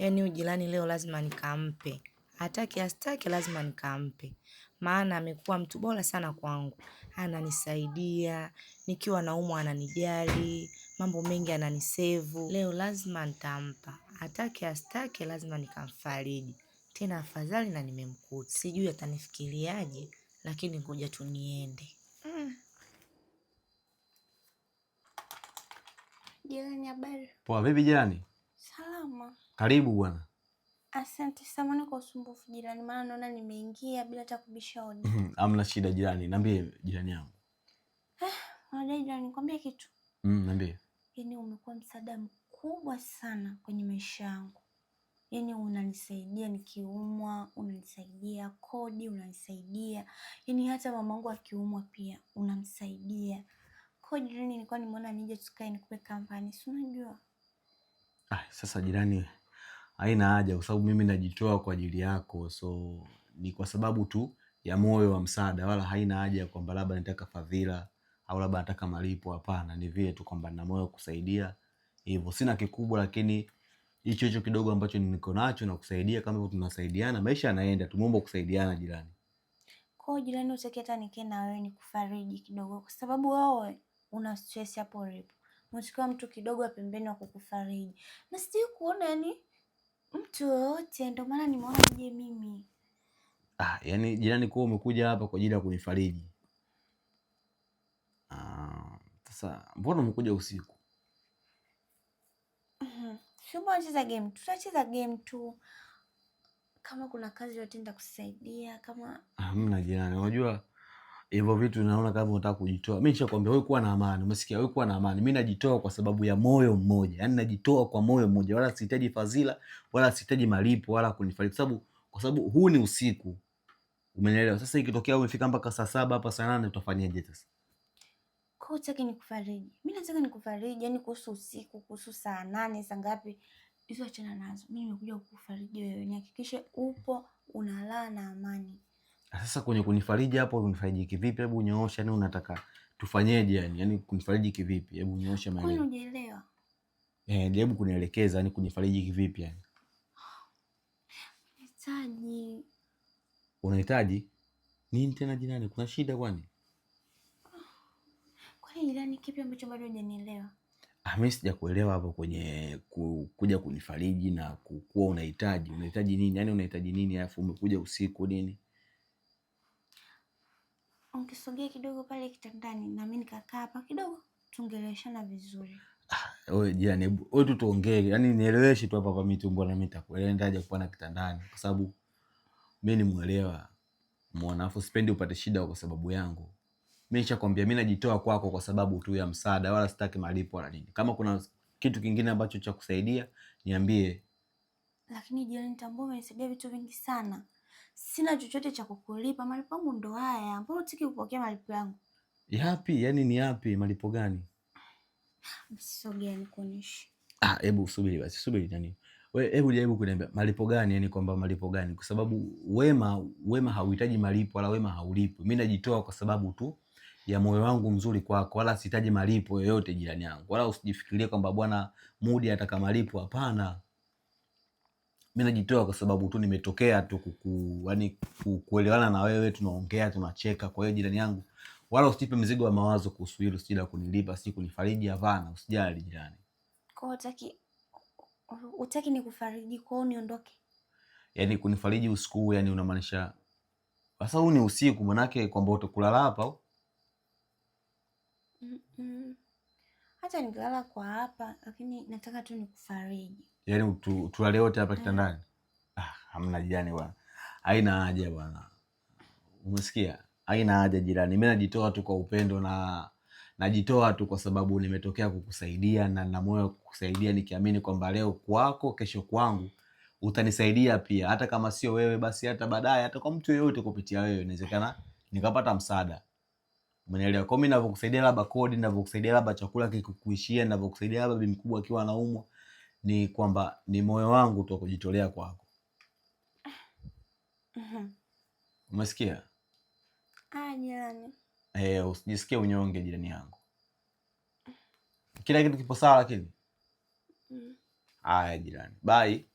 Yaani huyu jirani leo lazima nikampe. Hataki astaki lazima nikampe. Maana amekuwa mtu bora sana kwangu. Ananisaidia, nikiwa naumwa ananijali, mambo mengi ananisevu. Leo lazima nitampa. Hataki astaki lazima nikamfariji. Tena afadhali na nimemkuta. Sijui atanifikiriaje, lakini ngoja tu niende. Jirani, habari? Poa, vipi jirani? Salama. Karibu bwana. Asante, samahani kwa usumbufu jirani, maana naona nimeingia bila hata kubisha hodi. Hamna shida jirani, niambie jirani yangu. Unadai jirani, nikwambie kitu? Niambie. Yaani umekuwa msaada mkubwa sana kwenye maisha yangu. Yaani unanisaidia nikiumwa, unanisaidia kodi, unanisaidia. Yaani hata mamangu akiumwa pia unamsaidia. Kwa jirani nilikuwa nimeona nije tukae nikupe kampani, si unajua? Sasa jirani, haina haja kwa sababu mimi najitoa kwa ajili yako. So ni kwa sababu tu ya moyo wa msaada, wala haina haja kwamba labda nataka fadhila au labda nataka malipo. Hapana, ni vile tu kwamba nina moyo kusaidia. Hivyo sina kikubwa, lakini hicho kidogo ambacho niko nacho na kusaidia, kama hivyo tunasaidiana, maisha yanaenda. Tumeomba kusaidiana jirani. Kwa jirani, utaki hata nikae na wewe nikufariji kidogo, kwa sababu wewe una stress hapo ulipo. Unachukua mtu kidogo pembeni wa kukufariji. Na sijui kuona yani mtu yoyote, ndio maana nimeona nije mimi. Yaani jirani, kwa umekuja hapa kwa ajili ya kunifariji. Sasa mbona umekuja usiku? Sio tunacheza game, tutacheza game tu. Kama kuna kazi yote nitakusaidia kama Hamna jirani. Unajua hivyo vitu naona kama unataka kujitoa. Mimi nishakwambia wewe kuwa na amani. Umesikia? Wewe kuwa na amani. Mimi najitoa kwa sababu ya moyo mmoja. Yaani najitoa kwa moyo mmoja. Wala sihitaji fadhila, wala sihitaji malipo, wala kunifariji. Kwa sababu huu ni usiku. Umenielewa? Sasa ikitokea umefika mpaka saa 7 hapa saa 8 utafanyaje sasa? Kwa utaki nikufariji. Mimi nataka nikufariji, yani kuhusu usiku, kuhusu saa 8, saa ngapi, hizo achana nazo. Mimi nimekuja kukufariji wewe. Nihakikishe upo unalala na amani. Sasa kwenye kunifariji hapo unifariji kivipi? Hebu nyoosha, yani unataka tufanyeje yani? Yaani kunifariji kivipi? Hebu nyoosha maelezo. Kwani hujaelewa? Hebu kunielekeza, yani kunifariji kivipi yani? Nahitaji. Unahitaji nini tena jirani? Kuna shida kwani? Kwani jirani, kipi ambacho bado hujanielewa? Mimi sijakuelewa hapo kwenye kuja kunifariji na kuwa unahitaji nini? Yaani unahitaji nini alafu umekuja usiku nini? Ungesogea kidogo pale kitandani na mimi nikakaa hapa kidogo, tungeleshana vizuri. Wewe jirani, wewe tu tuongee. Yaani nieleweshe tu hapa kwa mitumbo na mimi nitakuelewa. Ndaje kupana kitandani kwa sababu mimi ni muelewa. Muona, afu sipendi upate shida kwa sababu yangu. Mimi nishakwambia mimi najitoa kwako kwa sababu tu ya msaada, wala sitaki malipo wala nini. Kama kuna kitu kingine ambacho cha kusaidia niambie. Lakini jirani, nitambua umenisaidia vitu vingi sana. Sina chochote cha kukulipa, malipo yangu ndo haya. Mbona utaki kupokea malipo yangu? Yapi? Yaani ni yapi? Malipo gani? Sogea nikuonyeshe. Hebu subiri basi, subiri nani. Wewe hebu jaribu kuniambia malipo gani, yani kwamba malipo gani? Kwa sababu wema hauhitaji malipo wala wema haulipi. Mimi najitoa kwa sababu tu ya moyo wangu mzuri kwako, wala sihitaji malipo yoyote jirani yangu. Wala usijifikirie kwamba bwana Mudi ataka malipo, hapana. Mimi najitoa kwa sababu tu nimetokea tu kuelewana na wewe, tunaongea, tunacheka. Kwa hiyo jirani yangu, wala usipe mzigo wa mawazo kuhusu hilo, sija kunilipa, si kunifariji, hapana, usijali jirani. Kwa utaki nikufariji kwao niondoke? Yaani kunifariji usiku, yani unamaanisha sasa huu ni usiku manake kwamba utakulala hapa au? Hata nikalala kwa hapa, lakini nataka tu nikufariji. Yaani tulale wote hapa kitandani? Hamna jirani bwana. Haina haja bwana. Umesikia? Haina haja jirani. Mimi najitoa tu kwa upendo na najitoa tu kwa sababu nimetokea kukusaidia na nina moyo kukusaidia, nikiamini kwamba leo kwako kesho kwangu utanisaidia pia. Hata kama sio wewe basi hata baadaye hata kwa mtu yeyote kupitia wewe inawezekana nikapata msaada. Umeelewa? Kwa mimi ninavyokusaidia labda kodi, ninavyokusaidia labda chakula kikuishia, ninavyokusaidia labda bibi mkubwa akiwa anaumwa, ni kwamba ni moyo wangu tu kujitolea kwako. Umesikia? Jirani. Usijisikie unyonge jirani yangu. Kila kitu kipo sawa lakini. Haya jirani. Bye.